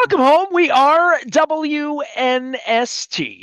Welcome home. We are WNST,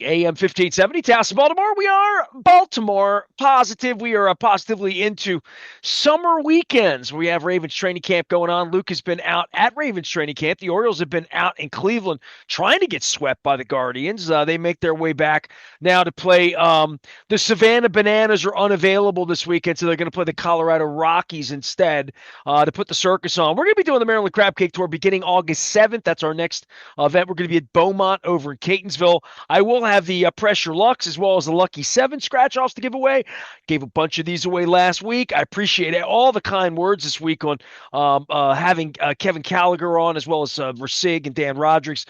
AM 1570, Taos, Baltimore. We are Baltimore positive. We are positively into summer weekends. We have Ravens training camp going on. Luke has been out at Ravens training camp. The Orioles have been out in Cleveland trying to get swept by the Guardians. They make their way back now to play. The Savannah Bananas are unavailable this weekend, so they're going to play the Colorado Rockies instead to put the circus on. We're going to be doing the Maryland Crab Cake Tour beginning August 7th. That's our next event. We're going to be at Beaumont over in Catonsville. I will have the Pressure Lux as well as the Lucky 7 scratch offs to give away. Gave a bunch of these away last week. I appreciate all the kind words this week on having Kevin Gallagher on, as well as Rasig and Dan Rodrigues,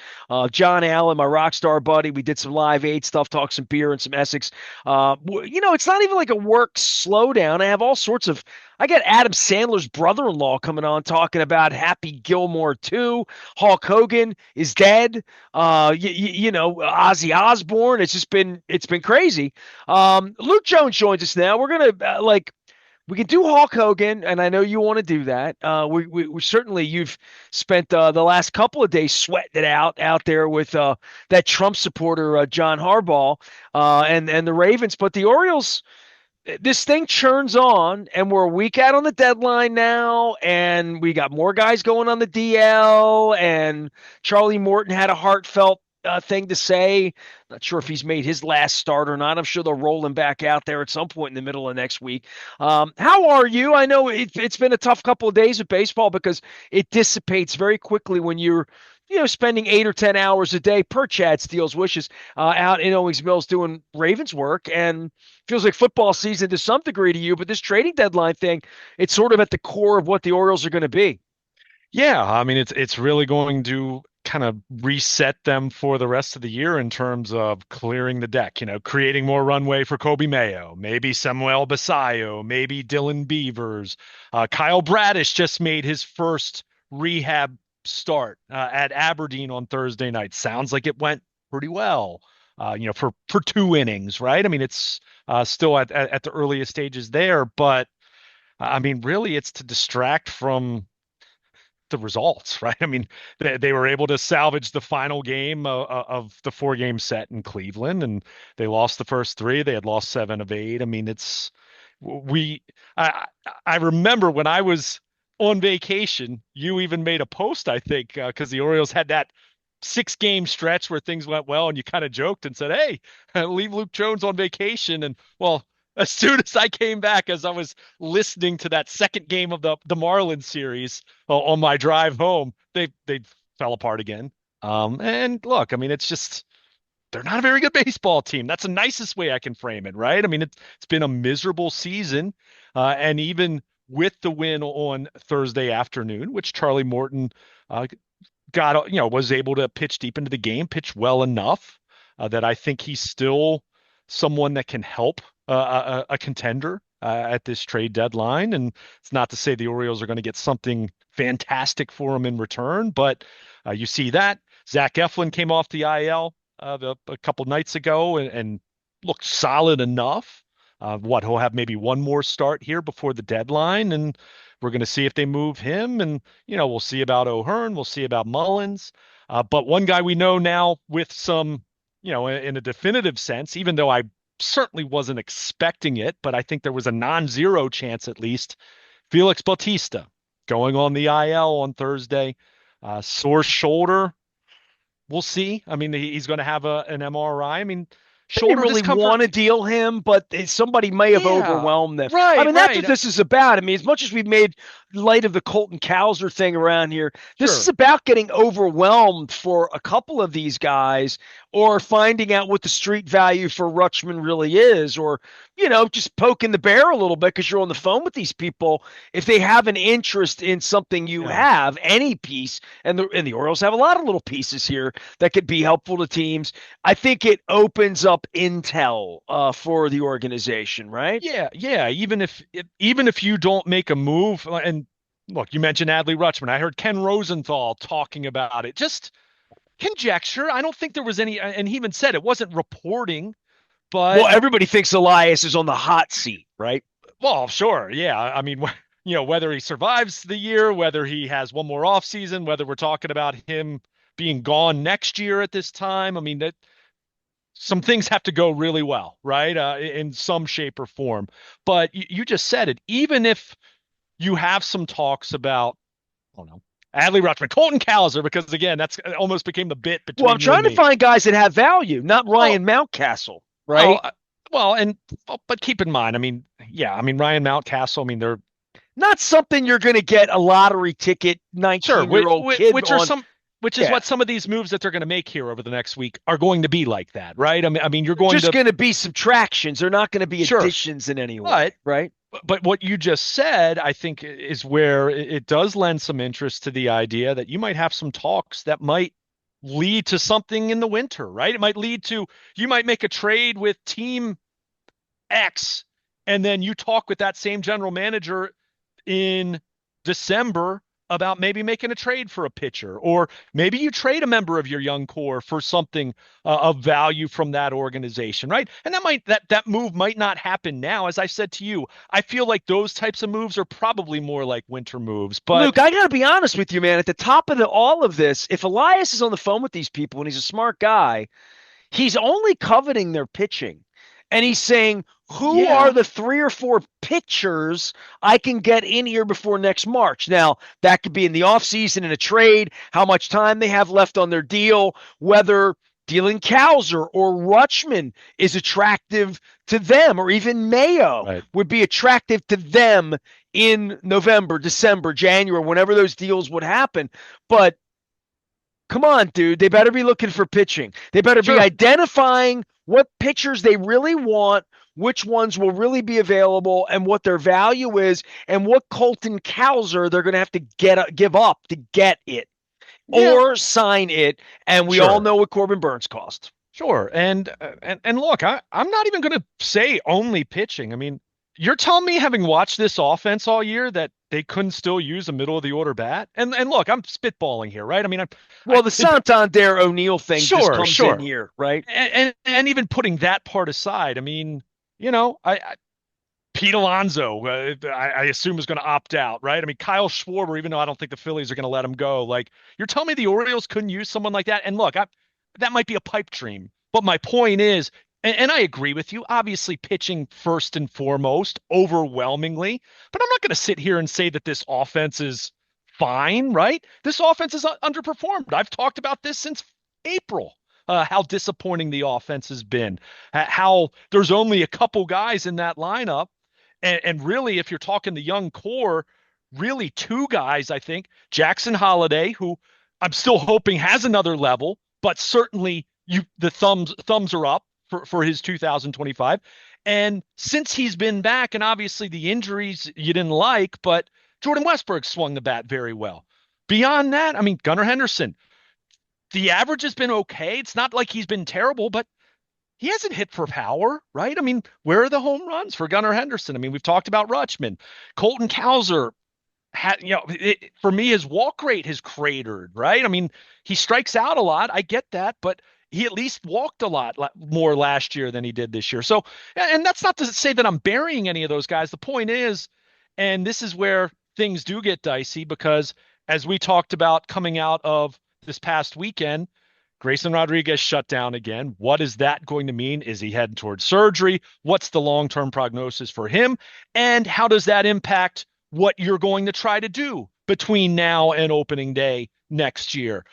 John Allen, my rock star buddy. We did some Live Aid stuff, talked some beer and some Essex. It's not even like a work slowdown. I have all sorts of I got Adam Sandler's brother-in-law coming on talking about Happy Gilmore 2. Hulk Hogan is dead. Ozzy Osbourne. It's been crazy. Luke Jones joins us now. We're gonna we can do Hulk Hogan, and I know you want to do that. We certainly you've spent the last couple of days sweating it out there with that Trump supporter John Harbaugh and the Ravens, but the Orioles, this thing churns on, and we're a week out on the deadline now, and we got more guys going on the DL, and Charlie Morton had a heartfelt thing to say. Not sure if he's made his last start or not. I'm sure they'll roll him back out there at some point in the middle of next week. How are you? I know it's been a tough couple of days of baseball because it dissipates very quickly when you're spending 8 or 10 hours a day per Chad Steele's wishes out in Owings Mills doing Ravens work, and feels like football season to some degree to you. But this trading deadline thing, it's sort of at the core of what the Orioles are going to be. Yeah, I mean it's really going to kind of reset them for the rest of the year in terms of clearing the deck, creating more runway for Kobe Mayo, maybe Samuel Basayo, maybe Dylan Beavers. Kyle Bradish just made his first rehab start at Aberdeen on Thursday night. Sounds like it went pretty well. For 2 innings, right? I mean, it's still at the earliest stages there, but I mean, really, it's to distract from the results, right? I mean, they were able to salvage the final game of the 4 game set in Cleveland, and they lost the first 3. They had lost 7 of 8. I mean, we, I, I remember when I was on vacation, you even made a post, I think, because the Orioles had that 6 game stretch where things went well, and you kind of joked and said, "Hey, leave Luke Jones on vacation." And well, as soon as I came back, as I was listening to that second game of the Marlins series on my drive home, they fell apart again. And look, I mean, it's just they're not a very good baseball team. That's the nicest way I can frame it, right? I mean, it's been a miserable season, and even with the win on Thursday afternoon, which Charlie Morton was able to pitch deep into the game, pitch well enough that I think he's still someone that can help a contender at this trade deadline. And it's not to say the Orioles are going to get something fantastic for him in return, but you see that Zach Eflin came off the IL a couple nights ago and looked solid enough. He'll have maybe one more start here before the deadline, and we're going to see if they move him. And we'll see about O'Hearn, we'll see about Mullins. But one guy we know now with some, in a definitive sense, even though I certainly wasn't expecting it, but I think there was a non-zero chance at least. Felix Bautista going on the IL on Thursday, sore shoulder. We'll see. I mean, he's going to have an MRI. I mean, They didn't shoulder really discomfort. want to deal him, but somebody may have Yeah, overwhelmed them. I right, mean, that's what right. this is about. I mean, as much as we've made light of the Colton Cowser thing around here, this is Sure. about getting overwhelmed for a couple of these guys, or finding out what the street value for Rutschman really is, or just poking the bear a little bit because you're on the phone with these people. If they have an interest in something you Yeah. have, any piece, and the Orioles have a lot of little pieces here that could be helpful to teams. I think it opens up intel for the organization, right? Yeah, yeah. Even if you don't make a move, and look, you mentioned Adley Rutschman. I heard Ken Rosenthal talking about it. Just conjecture. I don't think there was any, and he even said it wasn't reporting, Well, but everybody thinks Elias is on the hot seat, right? well, sure, yeah. I mean, whether he survives the year, whether he has one more off season, whether we're talking about him being gone next year at this time. I mean, that some things have to go really well, right? In some shape or form. But you just said it. Even if you have some talks about, I don't know, Adley Rutschman, Colton Cowser, because again, that's almost became the bit Well, I'm between you and trying to me. find guys that have value, not Well, Ryan Mountcastle, well, right? and but keep in mind, I mean, yeah, I mean Ryan Mountcastle. I mean, they're Not something you're going to get a lottery ticket sure, 19-year-old kid which are on. some, which is Yeah, what some of these moves that they're going to make here over the next week are going to be like that, right? I mean, you're they're going just to going to be subtractions. They're not going to be sure, additions in any way, but right? what you just said, I think, is where it does lend some interest to the idea that you might have some talks that might lead to something in the winter, right? It might lead to you might make a trade with team X, and then you talk with that same general manager in December about maybe making a trade for a pitcher, or maybe you trade a member of your young core for something of value from that organization, right? And that move might not happen now. As I said to you, I feel like those types of moves are probably more like winter moves. But Luke, I got to be honest with you, man. At the top of all of this, if Elias is on the phone with these people and he's a smart guy, he's only coveting their pitching. And he's saying, who are yeah, the 3 or 4 pitchers I can get in here before next March? Now, that could be in the offseason in a trade, how much time they have left on their deal, whether dealing Cowser or Rutschman is attractive to them, or even Mayo right, would be attractive to them in November, December, January, whenever those deals would happen. But come on, dude. They better be looking for pitching. They better be sure, identifying what pitchers they really want, which ones will really be available, and what their value is, and what Colton Cowser they're going to have to give up to get it yeah, or sign it. And we all sure. know what Corbin Burns cost. Sure. And look, I'm not even going to say only pitching. I mean, you're telling me having watched this offense all year that they couldn't still use a middle of the order bat? And look, I'm spitballing here, right? I mean, Well, the Santander O'Neill thing just sure, comes in sure. here, right? And even putting that part aside, I mean, I Pete Alonso, I assume is going to opt out, right? I mean, Kyle Schwarber, even though I don't think the Phillies are going to let him go, like you're telling me the Orioles couldn't use someone like that? And look, that might be a pipe dream, but my point is, and I agree with you, obviously pitching first and foremost, overwhelmingly, but I'm not going to sit here and say that this offense is fine, right? This offense is underperformed. I've talked about this since April. How disappointing the offense has been, how there's only a couple guys in that lineup and really, if you're talking the young core, really two guys, I think. Jackson Holiday, who I'm still hoping has another level, but certainly the thumbs are up for his 2025. And since he's been back, and obviously the injuries you didn't like, but Jordan Westbrook swung the bat very well. Beyond that, I mean, Gunnar Henderson, the average has been okay. It's not like he's been terrible, but he hasn't hit for power, right? I mean, where are the home runs for Gunnar Henderson? I mean, we've talked about Rutschman. Colton Cowser had, for me, his walk rate has cratered, right? I mean, he strikes out a lot. I get that, but he at least walked a lot more last year than he did this year. So, and that's not to say that I'm burying any of those guys. The point is, and this is where things do get dicey because as we talked about coming out of this past weekend, Grayson Rodriguez shut down again. What is that going to mean? Is he heading towards surgery? What's the long-term prognosis for him? And how does that impact what you're going to try to do between now and opening day next year?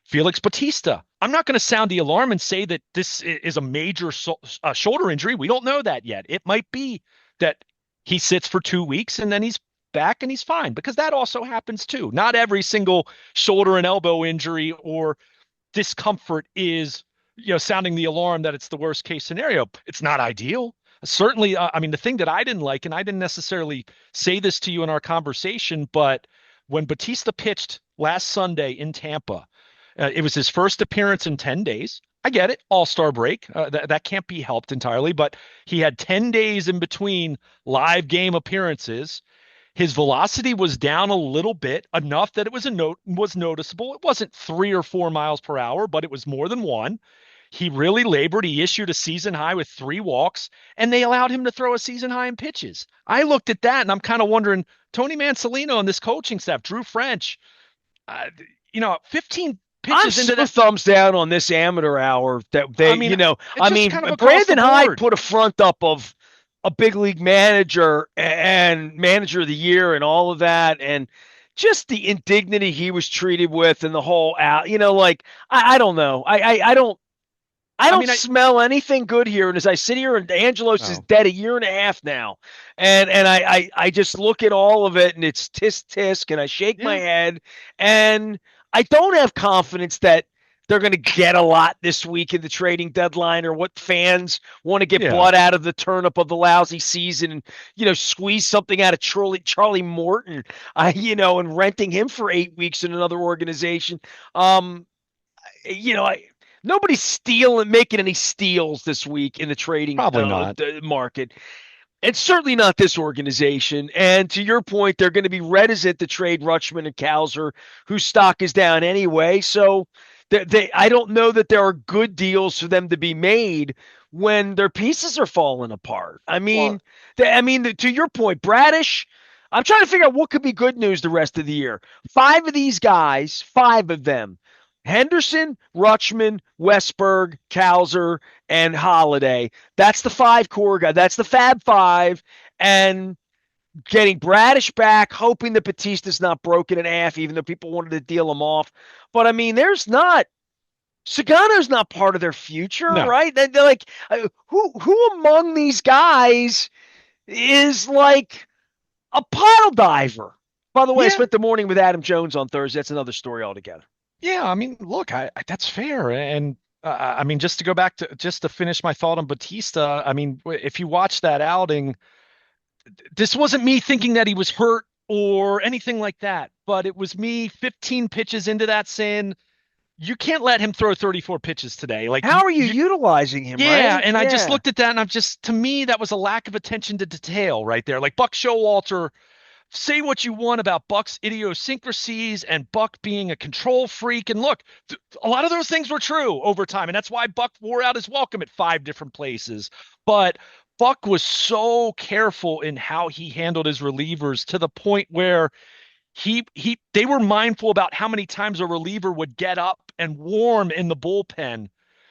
Felix Bautista. I'm not going to sound the alarm and say that this is a major shoulder injury. We don't know that yet. It might be that he sits for 2 weeks and then he's back and he's fine because that also happens too. Not every single shoulder and elbow injury or discomfort is sounding the alarm that it's the worst case scenario. It's not ideal. Certainly, I mean, the thing that I didn't like, and I didn't necessarily say this to you in our conversation, but when Batista pitched last Sunday in Tampa, it was his first appearance in 10 days. I get it, all-star break. That can't be helped entirely, but he had 10 days in between live game appearances. His velocity was down a little bit, enough that it was noticeable. It wasn't 3 or 4 miles per hour, but it was more than one. He really labored. He issued a season high with 3 walks, and they allowed him to throw a season high in pitches. I looked at that, and I'm kind of wondering, Tony Mansolino and this coaching staff, Drew French, uh, 15 I'm pitches into so that. thumbs down on this amateur hour that I they, mean, it's I just mean, kind of across the Brandon Hyde board. put a front up of a big league manager and manager of the year and all of that. And just the indignity he was treated with and the whole out, like, I don't know. I I don't mean, smell anything good here. And as I sit here, and Angelos is no, dead a year and a half now, and I just look at all of it, and it's tisk tisk, and I shake my yeah, head, and I don't have confidence that they're going to get a lot this week in the trading deadline, or what fans want to get yeah, blood out of the turnip of the lousy season, and squeeze something out of Charlie Morton, and renting him for 8 weeks in another organization. Um, I nobody's stealing, making any steals this week in the trading probably not. market. And certainly not this organization. And to your point, they're going to be reticent to trade Rutschman and Kauser, whose stock is down anyway. So I don't know that there are good deals for them to be made when their pieces are falling apart. Well, To your point, Bradish. I'm trying to figure out what could be good news the rest of the year. Five of these guys, five of them, Henderson, Rutschman, Westberg, Kauser, and Holiday. That's the five core guy. That's the Fab Five. And getting Bradish back, hoping that Batista's not broken in half, even though people wanted to deal him off. But I mean, Sagano's not part of their future, no. right? They're like, who among these guys is like a pile diver? By the way, I Yeah, spent the morning with Adam Jones on Thursday. That's another story altogether. yeah. I mean, look, that's fair. And I mean, just to go back to just to finish my thought on Batista, I mean, if you watch that outing, this wasn't me thinking that he was hurt or anything like that, but it was me 15 pitches into that saying, you can't let him throw 34 pitches today. Like How are you utilizing him, yeah, right? and I just Yeah. looked at that and I'm just to me that was a lack of attention to detail right there. Like Buck Showalter, say what you want about Buck's idiosyncrasies and Buck being a control freak. And look, a lot of those things were true over time. And that's why Buck wore out his welcome at 5 different places. But Buck was so careful in how he handled his relievers to the point where they were mindful about how many times a reliever would get up and warm in the bullpen,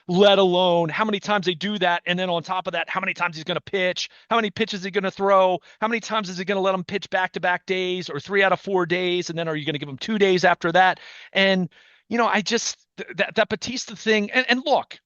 let alone how many times they do that. And then on top of that, how many times he's going to pitch, how many pitches is he going to throw, how many times is he going to let him pitch back-to-back days or 3 out of 4 days, and then are you going to give him 2 days after that? And I just that Batista thing, and look,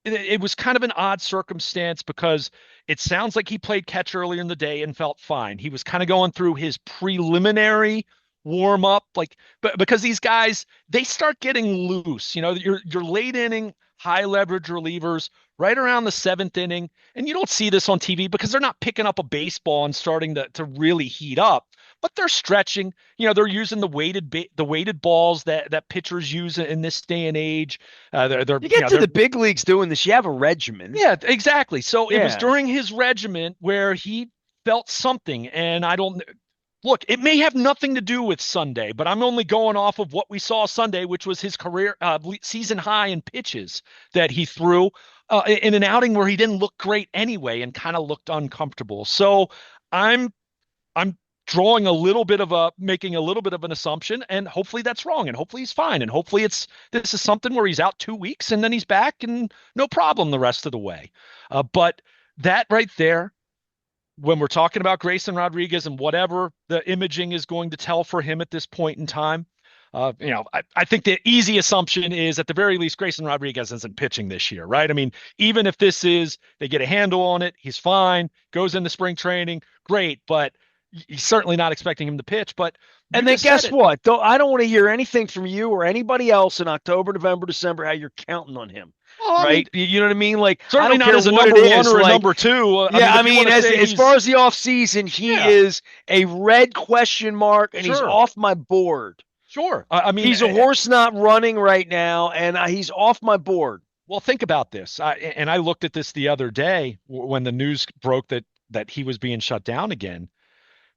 it was kind of an odd circumstance because it sounds like he played catch earlier in the day and felt fine. He was kind of going through his preliminary warm up, like, but because these guys, they start getting loose. Your late inning high leverage relievers right around the seventh inning, and you don't see this on TV because they're not picking up a baseball and starting to really heat up. But they're stretching. They're using the weighted balls that pitchers use in this day and age. They're You get to the big leagues doing this, you have a regimen. yeah, exactly. So it was Yeah. during his regimen where he felt something, and I don't look. It may have nothing to do with Sunday, but I'm only going off of what we saw Sunday, which was his career season high in pitches that he threw in an outing where he didn't look great anyway, and kind of looked uncomfortable. So I'm I'm making a little bit of an assumption, and hopefully that's wrong, and hopefully he's fine, and hopefully this is something where he's out 2 weeks and then he's back and no problem the rest of the way. But that right there, when we're talking about Grayson Rodriguez and whatever the imaging is going to tell for him at this point in time, I think the easy assumption is at the very least Grayson Rodriguez isn't pitching this year, right? I mean, even if they get a handle on it, he's fine, goes into spring training, great, but he's certainly not expecting him to pitch. But you And then just said guess it. what? Though I don't want to hear anything from you or anybody else in October, November, December how you're counting on him. Well, I mean, Right? You know what I mean? Like, I certainly don't not care as a what number it one is. or a Like, number two. I yeah, mean, I if you mean, want to say as far as the offseason, he yeah, is a red question mark and he's sure, off my board. sure. I mean, He's a horse not running right now, and he's off my board. well, think about this. And I looked at this the other day when the news broke that he was being shut down again.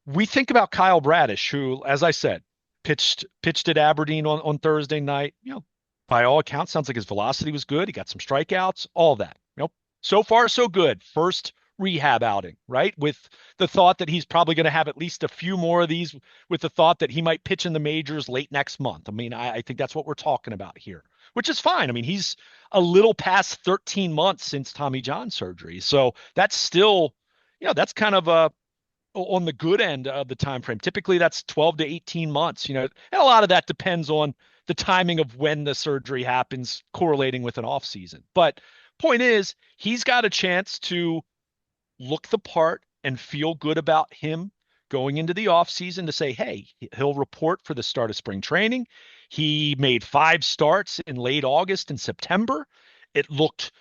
We think about Kyle Bradish, who, as I said, pitched at Aberdeen on Thursday night. By all accounts, sounds like his velocity was good. He got some strikeouts, all that. So far so good. First rehab outing, right? With the thought that he's probably going to have at least a few more of these, with the thought that he might pitch in the majors late next month. I mean, I think that's what we're talking about here, which is fine. I mean, he's a little past 13 months since Tommy John surgery. So that's still, that's kind of on the good end of the time frame. Typically that's 12 to 18 months, and a lot of that depends on the timing of when the surgery happens correlating with an off season. But point is, he's got a chance to look the part and feel good about him going into the offseason to say, hey, he'll report for the start of spring training. He made 5 starts in late August and September. It looked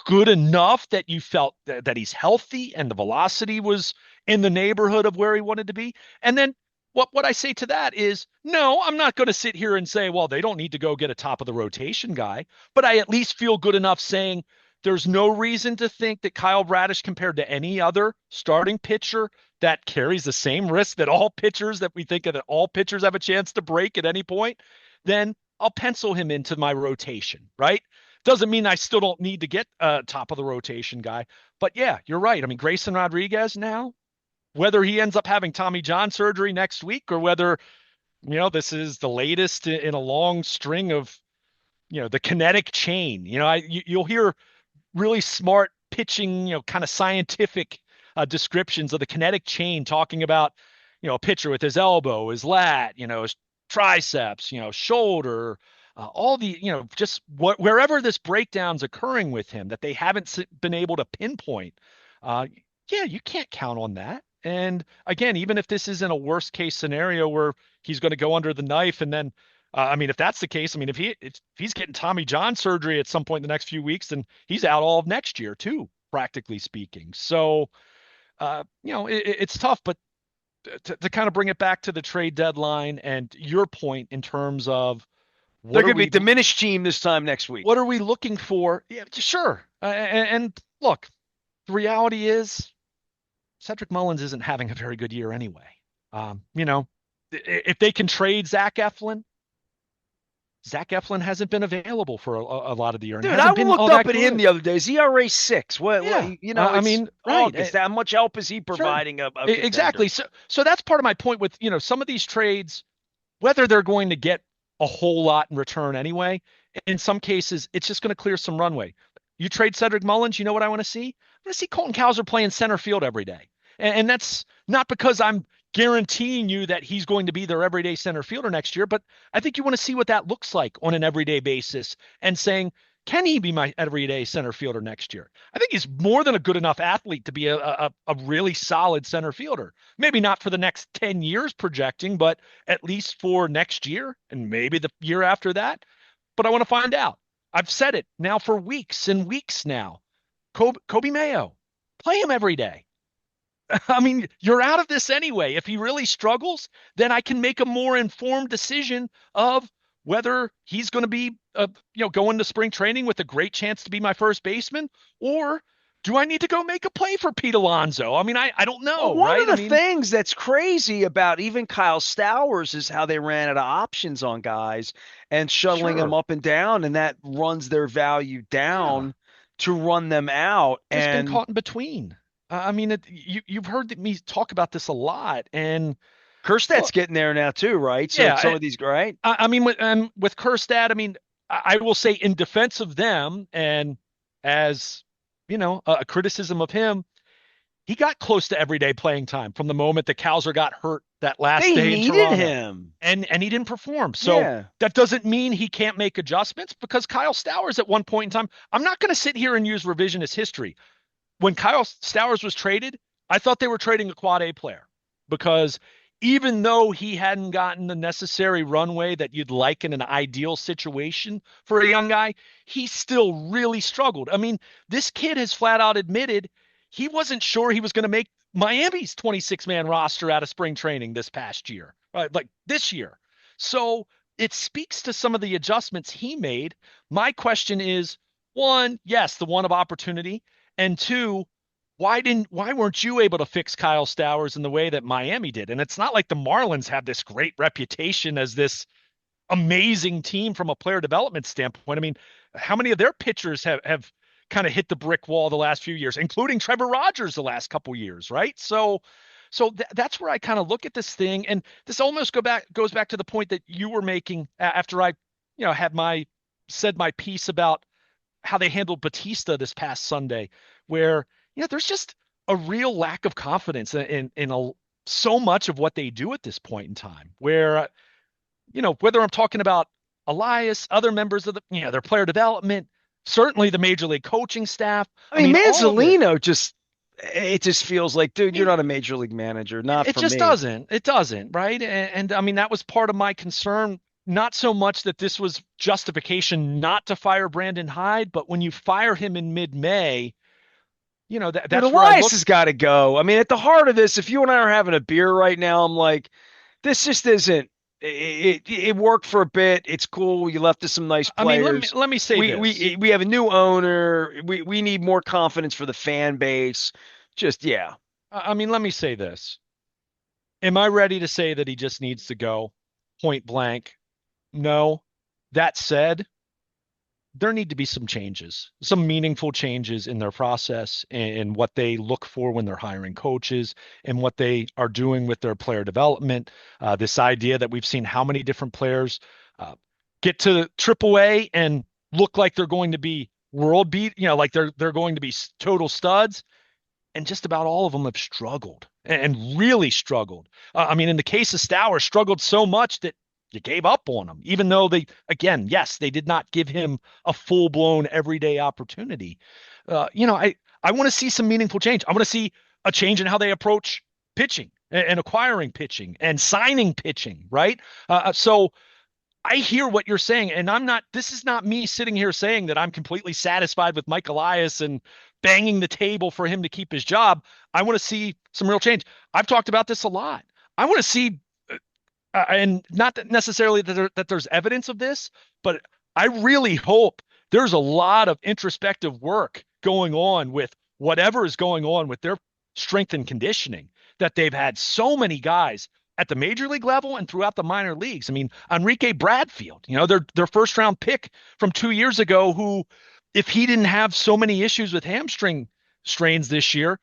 good enough that you felt that he's healthy and the velocity was in the neighborhood of where he wanted to be. And then what I say to that is, no, I'm not going to sit here and say, well, they don't need to go get a top of the rotation guy, but I at least feel good enough saying there's no reason to think that Kyle Bradish, compared to any other starting pitcher that carries the same risk that all pitchers that we think of, that all pitchers have a chance to break at any point, then I'll pencil him into my rotation, right? Doesn't mean I still don't need to get a top of the rotation guy. But yeah, you're right. I mean, Grayson Rodriguez now, whether he ends up having Tommy John surgery next week or whether, this is the latest in a long string of, the kinetic chain. You'll hear really smart pitching, kind of scientific descriptions of the kinetic chain, talking about, a pitcher with his elbow, his lat, his triceps, shoulder, all the, just wherever this breakdown's occurring with him that they haven't been able to pinpoint. Yeah, you can't count on that. And again, even if this isn't a worst case scenario where he's going to go under the knife and then I mean, if that's the case, I mean, if he's getting Tommy John surgery at some point in the next few weeks, then he's out all of next year too, practically speaking. So, it's tough, but to kind of bring it back to the trade deadline and your point in terms of they're going to be a diminished team this time next week. What are we looking for? Yeah, sure. And look, the reality is Cedric Mullins isn't having a very good year anyway. If they can trade Zach Eflin hasn't been available for a lot of the year. Dude, I looked up at him the other day. His ERA 6. What? I mean, August. How much help is he providing? Sure. Exactly. So that's part of my point with some of these trades, whether they're going to get a whole lot in return anyway. In some cases, it's just going to clear some runway. You trade Cedric Mullins, you know what I want to see? I want to see Colton Cowser playing center field every day. And that's not because I'm guaranteeing you that he's going to be their everyday center fielder next year, but I think you want to see what that looks like on an everyday basis and saying, can he be my everyday center fielder next year? I think he's more than a good enough athlete to be a really solid center fielder. Maybe not for the next 10 years projecting, but at least for next year and maybe the year after that. But I want to find out. I've said it now for weeks and weeks now. Kobe Mayo, play him every day. I mean, you're out of this anyway. If he really struggles, then I can make a more informed decision of whether he's going to be, going to spring training with a great chance to be my first baseman, or do I need to go make a play for Pete Alonso? I mean, I don't know. Well, one of the things that's crazy about even Kyle Stowers is how they ran out of options on guys and shuttling them up and down, and that runs their value down to run them out. Just been caught in between. I mean, you've heard me talk about this a lot, and Kerstad's getting there now too, right? So some of these, right? I mean, with Kerstad, I mean, I will say in defense of them, and as a criticism of him, he got close to everyday playing time from the moment that Cowser got hurt that last day in Toronto. They needed him, and he didn't perform. So that doesn't mean he can't make adjustments, because Kyle Stowers at one point in time, I'm not going to sit here and use revisionist history. When Kyle Stowers was traded, I thought they were trading a quad A player, because even though he hadn't gotten the necessary runway that you'd like in an ideal situation for a young guy, he still really struggled. I mean, this kid has flat out admitted he wasn't sure he was going to make Miami's 26-man roster out of spring training this past year, right? Like this year. So it speaks to some of the adjustments he made. My question is, one, yes, the one of opportunity. And two, why weren't you able to fix Kyle Stowers in the way that Miami did? And it's not like the Marlins have this great reputation as this amazing team from a player development standpoint. I mean, how many of their pitchers have kind of hit the brick wall the last few years, including Trevor Rogers the last couple years, right? That's where I kind of look at this thing, and this almost goes back to the point that you were making after I, had my said my piece about how they handled Batista this past Sunday, where there's just a real lack of confidence so much of what they do at this point in time. Where whether I'm talking about Elias, other members of their player development, certainly the major league coaching staff. I mean, all of it. Manzolino it just feels like, dude, I you're mean, not a major league manager, not it for just me. doesn't. It doesn't, right? And I mean, that was part of my concern. Not so much that this was justification not to fire Brandon Hyde, but when you fire him in mid-May, Dude, that's where I Elias look. has got to go. I mean, at the heart of this, if you and I are having a beer right now, I'm like, this just isn't. It worked for a bit. It's cool. You left us some nice I mean, let me players. let me say this. We have a new owner. We need more confidence for the fan base. Just yeah. I mean, let me say this. Am I ready to say that he just needs to go point blank? No. That said, there need to be some changes, some meaningful changes in their process and what they look for when they're hiring coaches and what they are doing with their player development. This idea that we've seen how many different players uh, get to AAA and look like they're going to be world beat, like they're going to be total studs, and just about all of them have struggled and really struggled. I mean, in the case of Stour, struggled so much that you gave up on him, even though again, yes, they did not give him a full blown everyday opportunity. I want to see some meaningful change. I want to see a change in how they approach pitching and acquiring pitching and signing pitching, right? So I hear what you're saying, and this is not me sitting here saying that I'm completely satisfied with Mike Elias and banging the table for him to keep his job. I want to see some real change. I've talked about this a lot. I want to see, and not that necessarily that there's evidence of this, but I really hope there's a lot of introspective work going on with whatever is going on with their strength and conditioning, that they've had so many guys at the major league level and throughout the minor leagues. I mean, Enrique Bradfield, their first round pick from 2 years ago, who, if he didn't have so many issues with hamstring strains this year,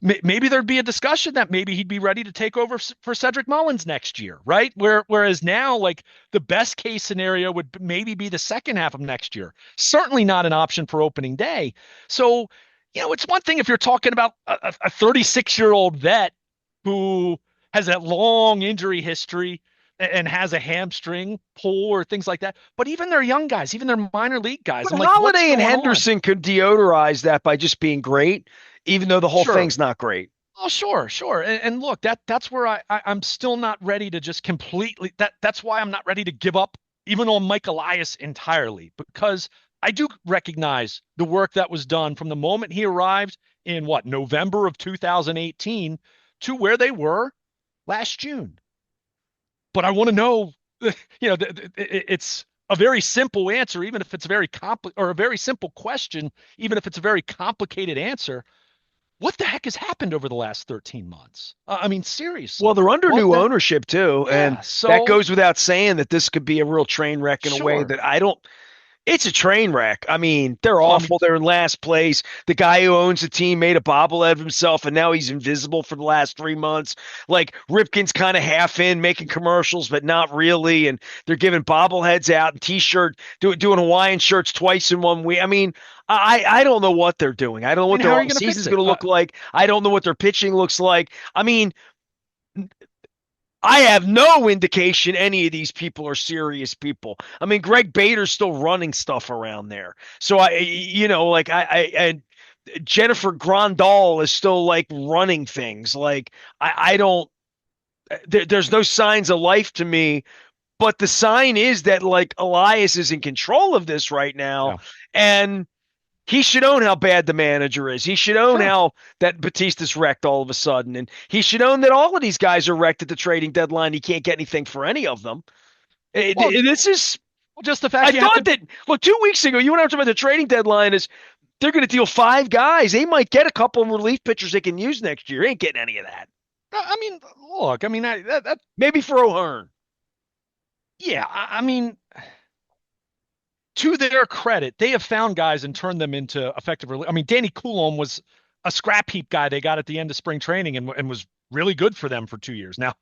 maybe there'd be a discussion that maybe he'd be ready to take over for Cedric Mullins next year, right? Whereas now, like, the best case scenario would maybe be the second half of next year. Certainly not an option for opening day. So, it's one thing if you're talking about a 36-year-old vet who has that long injury history and has a hamstring pull or things like that. But even their young guys, even their minor league guys, But I'm like, what's Holiday and going on? Henderson could deodorize that by just being great, even though the whole Sure. thing's not great. Oh, sure, sure. And look, that's where I'm still not ready to just completely that's why I'm not ready to give up even on Mike Elias entirely, because I do recognize the work that was done from the moment he arrived in November of 2018 to where they were last June. But I want to know, it's a very simple answer, even if it's a very or a very simple question, even if it's a very complicated answer. What the heck has happened over the last 13 months? I mean, Well, seriously, they're under what new the? ownership too, and Yeah. that So goes without saying that this could be a real train wreck in a way sure. that I don't. It's a train wreck. I mean, they're Oh, I mean, awful. They're in last place. The guy who owns the team made a bobblehead of himself, and now he's invisible for the last 3 months. Like Ripken's kind of half in, making commercials, but not really. And they're giving bobbleheads out and T-shirt, doing Hawaiian shirts twice in 1 week. I mean, I don't know what they're doing. I don't know I what mean, their how are you off going to fix season's it? going to look like. I don't know what their pitching looks like. I mean, I have no indication any of these people are serious people. I mean, Greg Bader's still running stuff around there. So and Jennifer Grandal is still like running things. Like I don't, there's no signs of life to me, but the sign is that like Elias is in control of this right now. Yeah, And he should own how bad the manager is. He should own sure. how that Batista's wrecked all of a sudden. And he should own that all of these guys are wrecked at the trading deadline. He can't get anything for any of them. Well, This is, just the fact I you have thought to. that, look, 2 weeks ago, you and I were talking about the trading deadline is they're going to deal five guys. They might get a couple of relief pitchers they can use next year. They ain't getting any of that. I mean, look. I mean, Maybe for O'Hearn. yeah. I mean, to their credit, they have found guys and turned them into effective. I mean, Danny Coulomb was a scrap heap guy they got at the end of spring training and was really good for them for 2 years. Now,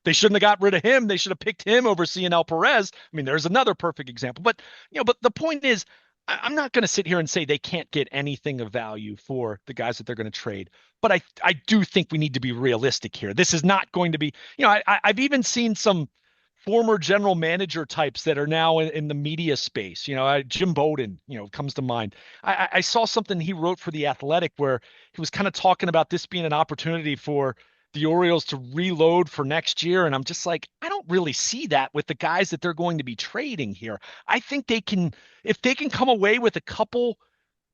they shouldn't have got rid of him. They should have picked him over Cianel Perez. I mean, there's another perfect example. But but the point is, I'm not going to sit here and say they can't get anything of value for the guys that they're going to trade. But I do think we need to be realistic here. This is not going to be, I've even seen some former general manager types that are now in the media space. Jim Bowden, comes to mind. I saw something he wrote for The Athletic where he was kind of talking about this being an opportunity for the Orioles to reload for next year. And I'm just like, I don't really see that with the guys that they're going to be trading here. I think if they can come away with a couple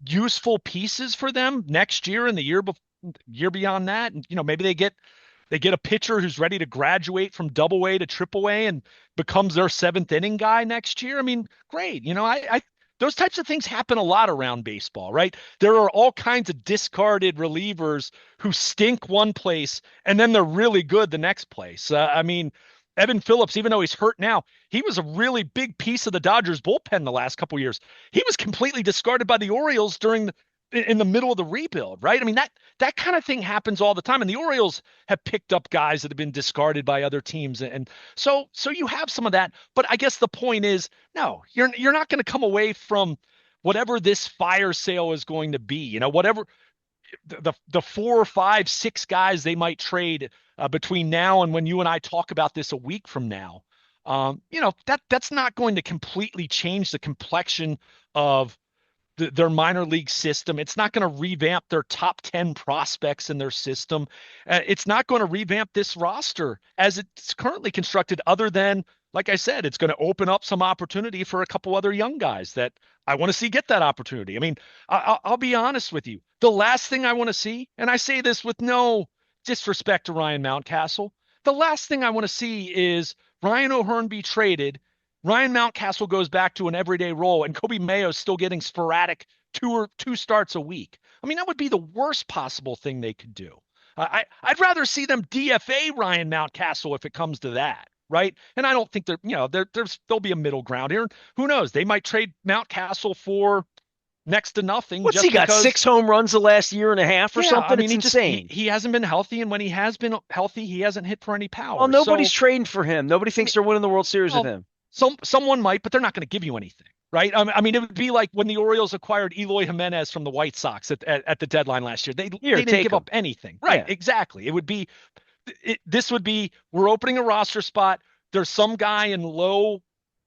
useful pieces for them next year and the year beyond that, and maybe they get a pitcher who's ready to graduate from double A to triple A and becomes their seventh inning guy next year. I mean, great. I those types of things happen a lot around baseball, right? There are all kinds of discarded relievers who stink one place and then they're really good the next place. I mean, Evan Phillips, even though he's hurt now, he was a really big piece of the Dodgers bullpen the last couple of years. He was completely discarded by the Orioles in the middle of the rebuild, right? I mean, that kind of thing happens all the time. And the Orioles have picked up guys that have been discarded by other teams. And so you have some of that. But I guess the point is, no, you're not going to come away from whatever this fire sale is going to be, whatever the 4 or 5, 6 guys they might trade between now and when you and I talk about this a week from now. That's not going to completely change the complexion of their minor league system. It's not going to revamp their top 10 prospects in their system. It's not going to revamp this roster as it's currently constructed, other than, like I said, it's going to open up some opportunity for a couple other young guys that I want to see get that opportunity. I mean, I'll be honest with you. The last thing I want to see, and I say this with no disrespect to Ryan Mountcastle, the last thing I want to see is Ryan O'Hearn be traded, Ryan Mountcastle goes back to an everyday role, and Kobe Mayo's still getting sporadic two starts a week. I mean, that would be the worst possible thing they could do. I'd rather see them DFA Ryan Mountcastle if it comes to that, right? And I don't think there'll be a middle ground here. Who knows? They might trade Mountcastle for next to nothing. What's he got? 6 home runs the last year and a half or something? I mean, it's insane. He hasn't been healthy, and when he has been healthy, he hasn't hit for any power. Well, nobody's trading for him. Nobody thinks they're winning the World Series with him. Someone might, but they're not going to give you anything, right? I mean, it would be like when the Orioles acquired Eloy Jimenez from the White Sox at the deadline last year. They didn't give up anything, right? Yeah. Exactly. This would be we're opening a roster spot. There's some guy in low,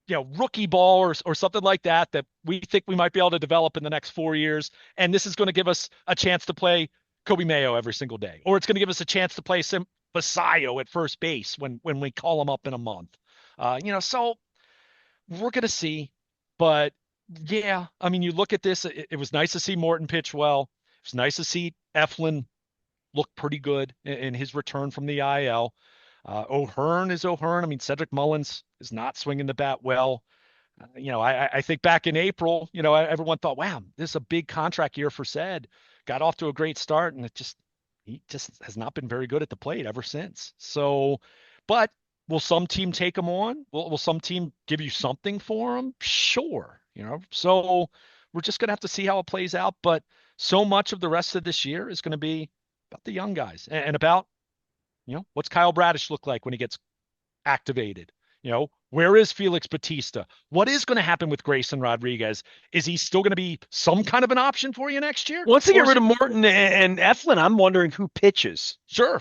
rookie ball or something like that we think we might be able to develop in the next 4 years, and this is going to give us a chance to play Kobe Mayo every single day, or it's going to give us a chance to play Sim Basayo at first base when we call him up in a month. So we're going to see, but yeah, I mean, you look at this, it was nice to see Morton pitch well. It was nice to see Eflin look pretty good in his return from the IL. O'Hearn is O'Hearn. I mean, Cedric Mullins is not swinging the bat well. I think back in April, everyone thought, wow, this is a big contract year for Ced. Got off to a great start, and he just has not been very good at the plate ever since. So, but will some team take him on? Will some team give you something for him? Sure. So we're just going to have to see how it plays out. But so much of the rest of this year is going to be about the young guys and about, what's Kyle Bradish look like when he gets activated? Where is Felix Bautista? What is going to happen with Grayson Rodriguez? Is he still going to be some kind of an option for you next year? Once they get rid of Morton and Eflin, I'm wondering who pitches. Sure.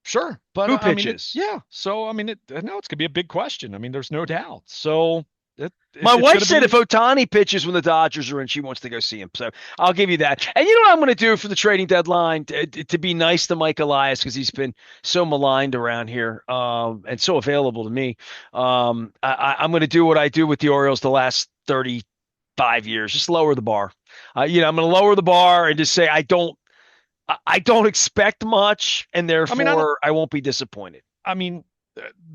Sure. But who pitches? So, it's going to be a big question. I mean, there's no doubt. So my wife said if Ohtani pitches when the Dodgers are in, she wants to go see him. So I'll give you that. And you know what I'm going to do for the trading deadline to be nice to Mike Elias, because he's been so maligned around here and so available to me. I'm going to do what I do with the Orioles the last 35 years. Just lower the bar. I'm going to lower the bar and just say I don't expect much, and therefore I won't be disappointed. I mean,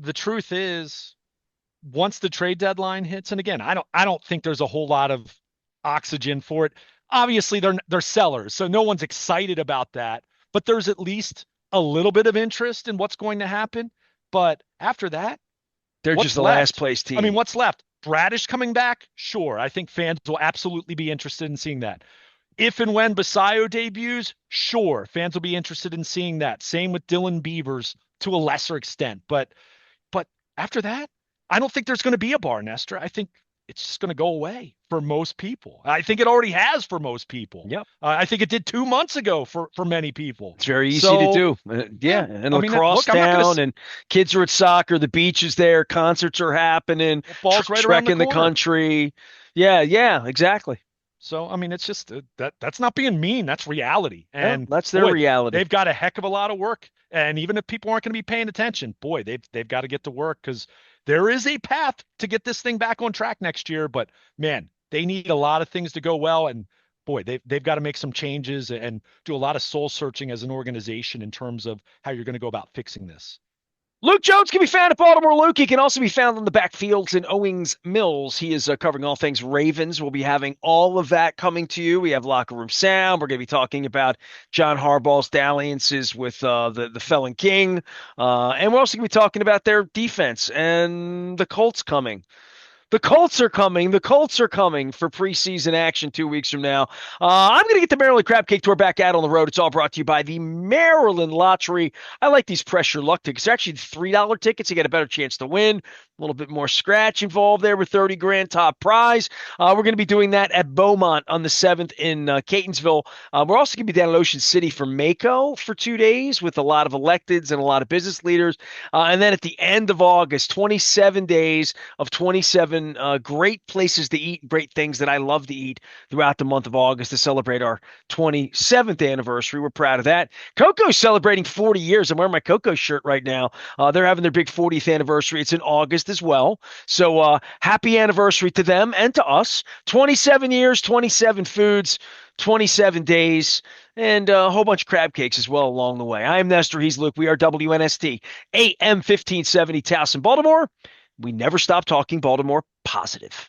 the truth is, once the trade deadline hits, and again, I don't think there's a whole lot of oxygen for it. Obviously, they're sellers, so no one's excited about that. But there's at least a little bit of interest in what's going to happen. But after that, they're just the last place team. I mean, what's left? Bradish coming back, sure. I think fans will absolutely be interested in seeing that. If and when Basayo debuts, sure, fans will be interested in seeing that. Same with Dylan Beavers to a lesser extent. But after that, I don't think there's going to be a bar, Nestor. I think it's just going to go away for most people. I think it already has for most people. Yep. I think it did 2 months ago for many people. It's very easy to So do. Yeah. yeah, And I mean, lacrosse look, I'm not going town to. and kids are at soccer. The beach is there. Concerts are happening. Football's right around the Trekking the corner. country. Yeah. Yeah. Exactly. So I mean, it's just that's not being mean. That's reality. Yeah. And That's their boy, reality. they've got a heck of a lot of work. And even if people aren't going to be paying attention, boy, they've got to get to work because there is a path to get this thing back on track next year. But man, they need a lot of things to go well. And boy, they've got to make some changes and do a lot of soul searching as an organization in terms of how you're going to go about fixing this. Luke Jones can be found at Baltimore Luke. He can also be found on the backfields in Owings Mills. He is covering all things Ravens. We'll be having all of that coming to you. We have Locker Room Sound. We're going to be talking about John Harbaugh's dalliances with the Felon King. And we're also going to be talking about their defense and the Colts coming. The Colts are coming. The Colts are coming for preseason action 2 weeks from now. I'm going to get the Maryland Crab Cake Tour back out on the road. It's all brought to you by the Maryland Lottery. I like these pressure luck tickets. They're actually $3 tickets. You get a better chance to win. A little bit more scratch involved there with 30 grand top prize. We're going to be doing that at Beaumont on the 7th in Catonsville. We're also going to be down in Ocean City for Mako for 2 days with a lot of electeds and a lot of business leaders. And then at the end of August, 27 days of 27 great places to eat, great things that I love to eat throughout the month of August to celebrate our 27th anniversary. We're proud of that. Coco's celebrating 40 years. I'm wearing my Coco shirt right now. They're having their big 40th anniversary. It's in August as well. So happy anniversary to them and to us. 27 years, 27 foods, 27 days, and a whole bunch of crab cakes as well along the way. I am Nestor. He's Luke. We are WNST, AM 1570 Towson, Baltimore. We never stop talking Baltimore positive.